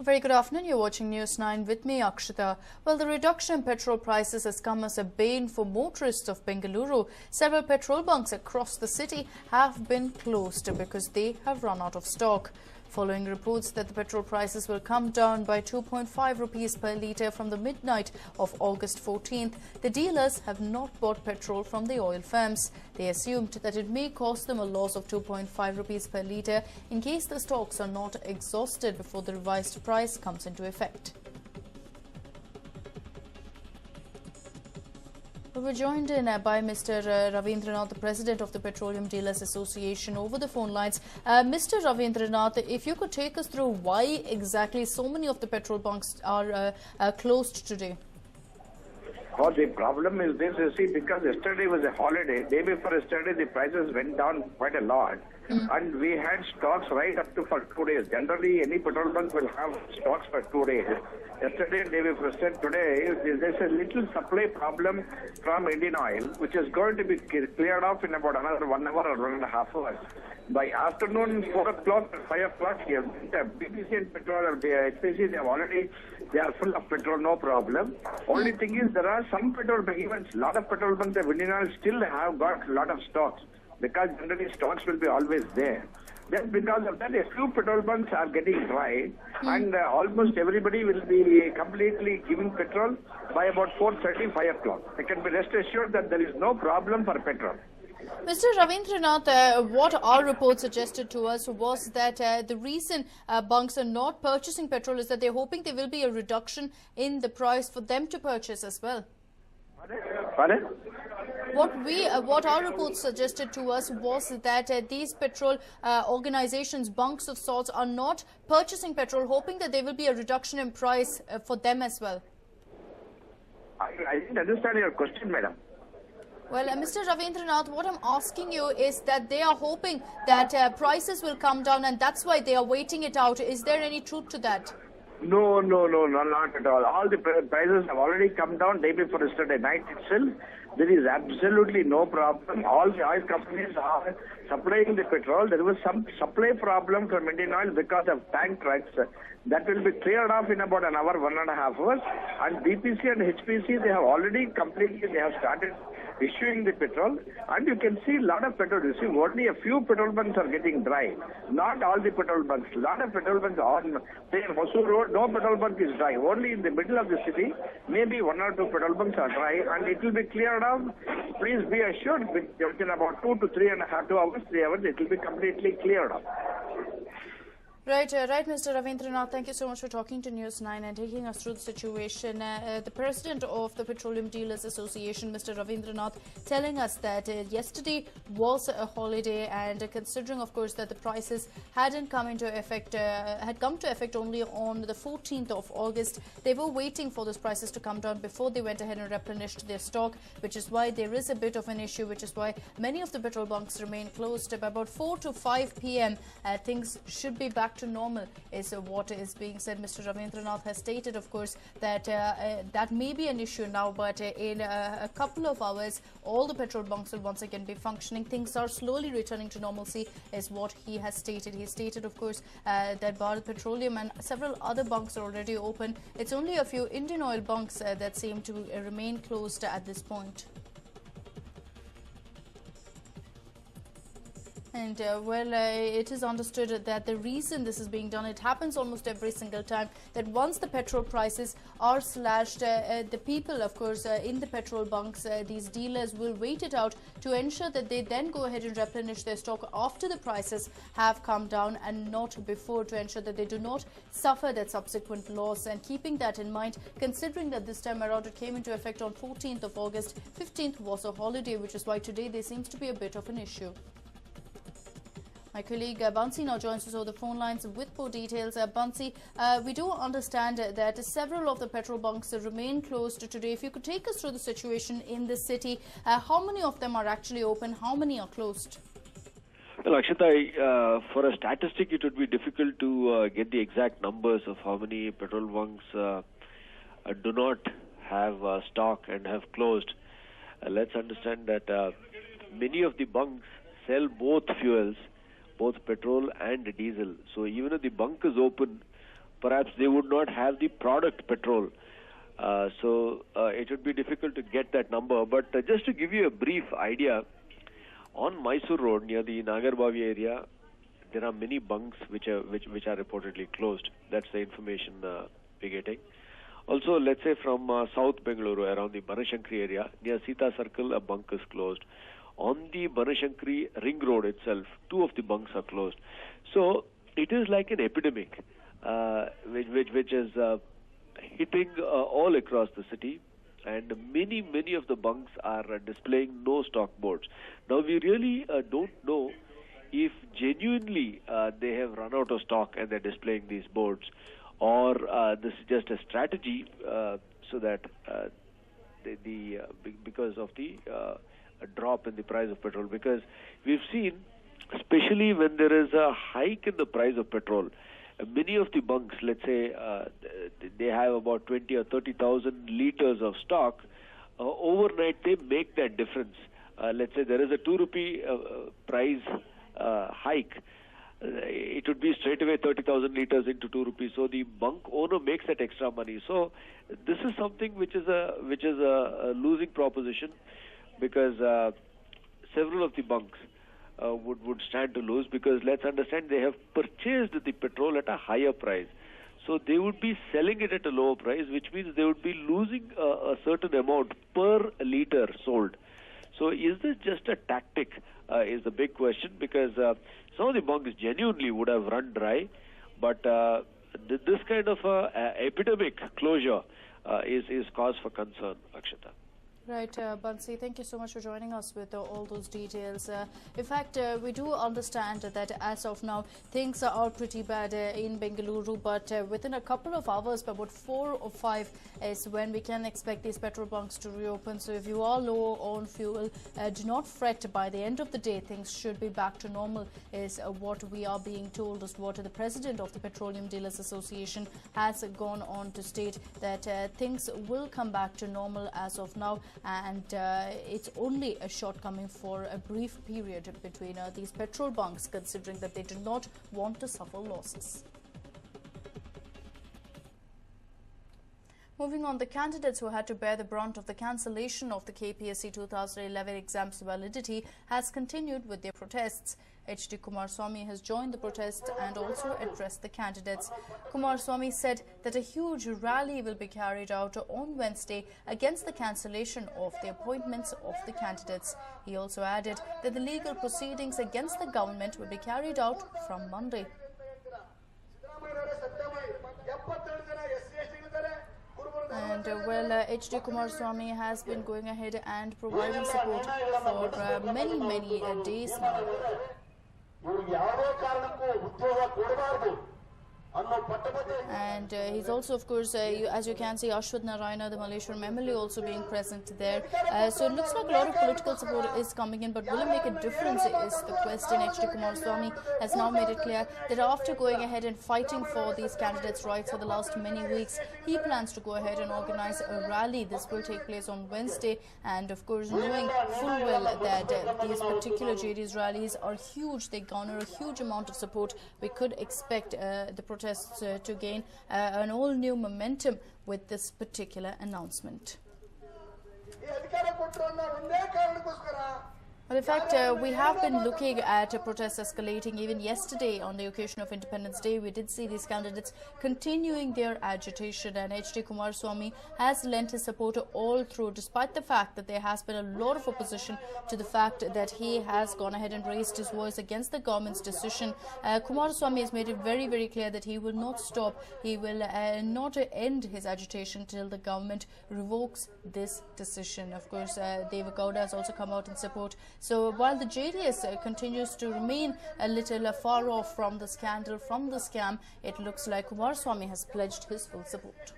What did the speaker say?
Very good afternoon. You're watching News 9 with me, Akshita. Well, the reduction in petrol prices has come as a bane for motorists of Bengaluru. Several petrol bunks across the city have been closed because they have run out of stock. Following reports that the petrol prices will come down by 2.5 rupees per litre from the midnight of August 14th, the dealers have not bought petrol from the oil firms. They assumed that it may cost them a loss of 2.5 rupees per litre in case the stocks are not exhausted before the revised price comes into effect. We're joined in by Mr. Ravindranath, the President of the Petroleum Dealers Association, over the phone lines. Mr. Ravindranath, if you could take us through why exactly so many of the petrol bunks are closed today. Oh, the problem is this, you see, because yesterday was a holiday. Day before yesterday, the prices went down quite a lot. And we had stocks right up to for 2 days. Generally, any petrol bunk will have stocks for 2 days. Yesterday, day before yesterday, today, there's a little supply problem from Indian Oil, which is going to be cleared off in about another 1 hour or 1.5 hours. By afternoon, 4 o'clock or 5 o'clock here, the BBC and petrol, the HPC, they are full of petrol, no problem. Only thing is, there are some petrol bunks, even a lot of petrol bunks, the Indian Oil still have got a lot of stocks, because generally stocks will be always there. Then because of that, a few petrol bunks are getting dry, and almost everybody will be completely giving petrol by about 4:30, 5 o'clock. They can be rest assured that there is no problem for petrol. Mr. Ravindranath, what our report suggested to us was that the reason bunks are not purchasing petrol is that they're hoping there will be a reduction in the price for them to purchase as well. Pardon? What our report suggested to us was that these petrol organizations, bunks of sorts, are not purchasing petrol, hoping that there will be a reduction in price for them as well. I didn't understand your question, madam. Well, Mr. Ravindranath, what I'm asking you is that they are hoping that prices will come down, and that's why they are waiting it out. Is there any truth to that? No, not at all. All the prices have already come down day before yesterday night itself. There is absolutely no problem. All the oil companies are supplying the petrol. There was some supply problem from Indian Oil because of tank trucks. That will be cleared off in about an hour, 1.5 hours. And BPC and HPC, they have already completely, they have started issuing the petrol. And you can see a lot of petrol. You see, only a few petrol bunks are getting dry. Not all the petrol bunks. A lot of petrol bunks on, say, in Hosur Road, no petrol bunk is dry. Only in the middle of the city, maybe 1 or 2 petrol bunks are dry. And it will be cleared off. Please be assured, within about 2 to 3.5 hours, 3 hours, it will be completely cleared off. Right, Mr. Ravindranath, thank you so much for talking to News 9 and taking us through the situation. The President of the Petroleum Dealers Association, Mr. Ravindranath, telling us that yesterday was a holiday, and considering, of course, that the prices hadn't come into effect, had come to effect only on the 14th of August, they were waiting for those prices to come down before they went ahead and replenished their stock, which is why there is a bit of an issue, which is why many of the petrol bunks remain closed. By about 4 to 5 p.m., things should be back to normal, is what is being said. Mr. Ravindranath has stated, of course, that that may be an issue now, but in a couple of hours, all the petrol bunks will once again be functioning. Things are slowly returning to normalcy, is what he has stated. He stated, of course, that Bharat Petroleum and several other bunks are already open. It's only a few Indian Oil bunks that seem to remain closed at this point. And it is understood that the reason this is being done, it happens almost every single time, that once the petrol prices are slashed, the people, of course, in the petrol bunks, these dealers will wait it out to ensure that they then go ahead and replenish their stock after the prices have come down and not before, to ensure that they do not suffer that subsequent loss. And keeping that in mind, considering that this time around it came into effect on 14th of August, 15th was a holiday, which is why today there seems to be a bit of an issue. My colleague Bansi now joins us over the phone lines with more details. Bansi, we do understand that several of the petrol bunks remain closed today. If you could take us through the situation in the city, how many of them are actually open? How many are closed? Well, Akshita, for a statistic, it would be difficult to get the exact numbers of how many petrol bunks do not have stock and have closed. Let's understand that many of the bunks sell both fuels, both petrol and diesel. So even if the bunk is open, perhaps they would not have the product petrol. So it would be difficult to get that number. But just to give you a brief idea, on Mysore Road near the Nagarbavi area, there are many bunks which are reportedly closed. That's the information we're getting. Also, let's say from South Bengaluru, around the Banashankari area, near Sita Circle, a bunk is closed. On the Banashankari ring road itself, 2 of the bunks are closed. So it is like an epidemic, which is hitting all across the city, and many of the bunks are displaying no stock boards. Now we really don't know if genuinely they have run out of stock and they're displaying these boards, or this is just a strategy so that because of the drop in the price of petrol. Because we've seen, especially when there is a hike in the price of petrol, many of the bunks, let's say they have about 20 or 30,000 liters of stock, overnight they make that difference. Let's say there is a 2 rupee price hike, it would be straight away 30,000 liters into 2 rupees. So the bunk owner makes that extra money. So this is something which is a losing proposition, because several of the bunks would stand to lose, because let's understand they have purchased the petrol at a higher price. So they would be selling it at a lower price, which means they would be losing a certain amount per liter sold. So is this just a tactic is the big question, because some of the bunks genuinely would have run dry, but this kind of epidemic closure is cause for concern, Akshata. Right, Bansi, thank you so much for joining us with all those details. In fact, we do understand that as of now, things are pretty bad in Bengaluru, but within a couple of hours, about 4 or 5 is when we can expect these petrol bunks to reopen. So if you are low on fuel, do not fret. By the end of the day, things should be back to normal, is what we are being told, is what the president of the Petroleum Dealers Association has gone on to state, that things will come back to normal as of now. And it's only a shortcoming for a brief period between these petrol bunks, considering that they do not want to suffer losses. Moving on, the candidates who had to bear the brunt of the cancellation of the KPSC 2011 exams validity has continued with their protests. H.D. Kumaraswamy has joined the protest and also addressed the candidates. Kumaraswamy said that a huge rally will be carried out on Wednesday against the cancellation of the appointments of the candidates. He also added that the legal proceedings against the government will be carried out from Monday. And H.D. Kumaraswamy has been going ahead and providing support for many days now. And he's also, of course, as you can see, Ashwath Narayana, the Malleshwaram MLA, also being present there. So it looks like a lot of political support is coming in, but will it make a difference is the question. H.D. Kumaraswamy has now made it clear that after going ahead and fighting for these candidates' rights for the last many weeks, he plans to go ahead and organize a rally. This will take place on Wednesday, and of course, knowing full well that these particular JD's rallies are huge, they garner a huge amount of support, we could expect the protests to gain an all-new momentum with this particular announcement. Well, in fact, we have been looking at protests escalating. Even yesterday, on the occasion of Independence Day, we did see these candidates continuing their agitation, and H.D. Kumaraswamy has lent his support all through, despite the fact that there has been a lot of opposition to the fact that he has gone ahead and raised his voice against the government's decision. Kumaraswamy has made it very clear that he will not stop. He will not end his agitation till the government revokes this decision. Of course, Deva Gowda has also come out in support. So while the JDS continues to remain a little far off from the scandal, from the scam, it looks like Kumaraswamy has pledged his full support.